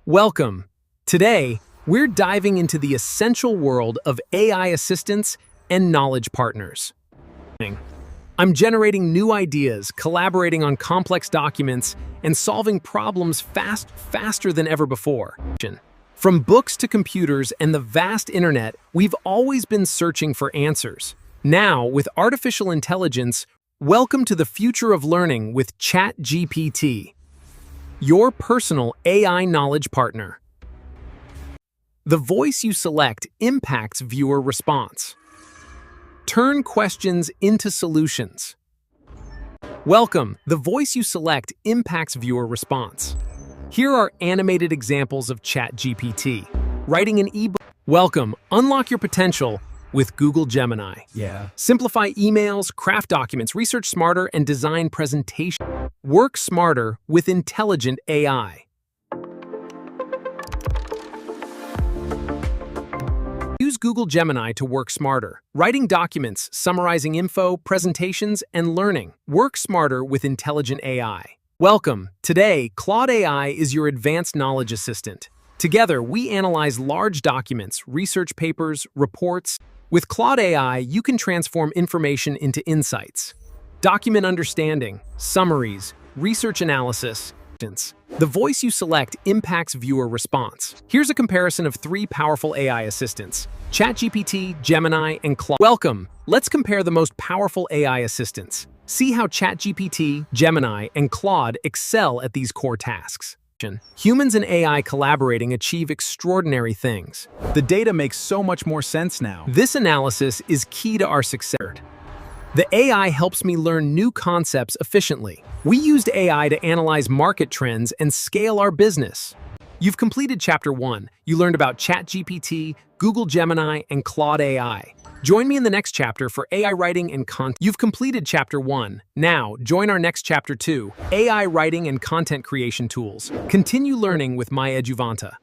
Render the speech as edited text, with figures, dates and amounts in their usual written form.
Welcome. Today, we're diving into the essential world of AI assistants and knowledge partners. I'm generating new ideas, collaborating on complex documents, and solving problems faster than ever before. From books to computers and the vast internet, we've always been searching for answers. Now, with artificial intelligence, welcome to the future of learning with ChatGPT, your personal AI knowledge partner. The voice you select impacts viewer response. Turn questions into solutions. Welcome. The voice you select impacts viewer response. Here are animated examples of ChatGPT. Writing an ebook. Welcome. Unlock your potential with Google Gemini. Simplify emails, craft documents, research smarter, and design presentations. Work smarter with intelligent AI. Use Google Gemini to work smarter. Writing documents, summarizing info, presentations, and learning. Work smarter with intelligent AI. Welcome. Today, Claude AI is your advanced knowledge assistant. Together, we analyze large documents, research papers, reports. With Claude AI, you can transform information into insights. Document understanding, summaries, research analysis. The voice you select impacts viewer response. Here's a comparison of 3 powerful AI assistants: ChatGPT, Gemini, and Claude. Welcome. Let's compare the most powerful AI assistants. See how ChatGPT, Gemini, and Claude excel at these core tasks. Humans and AI collaborating achieve extraordinary things. The data makes so much more sense now. This analysis is key to our success. The AI helps me learn new concepts efficiently. We used AI to analyze market trends and scale our business. You've completed Chapter 1. You learned about ChatGPT, Google Gemini, and Claude AI. Join me in the next chapter for AI writing and content. You've completed Chapter 1. Now, join our next Chapter 2, AI writing and content creation tools. Continue learning with My Eduvanta.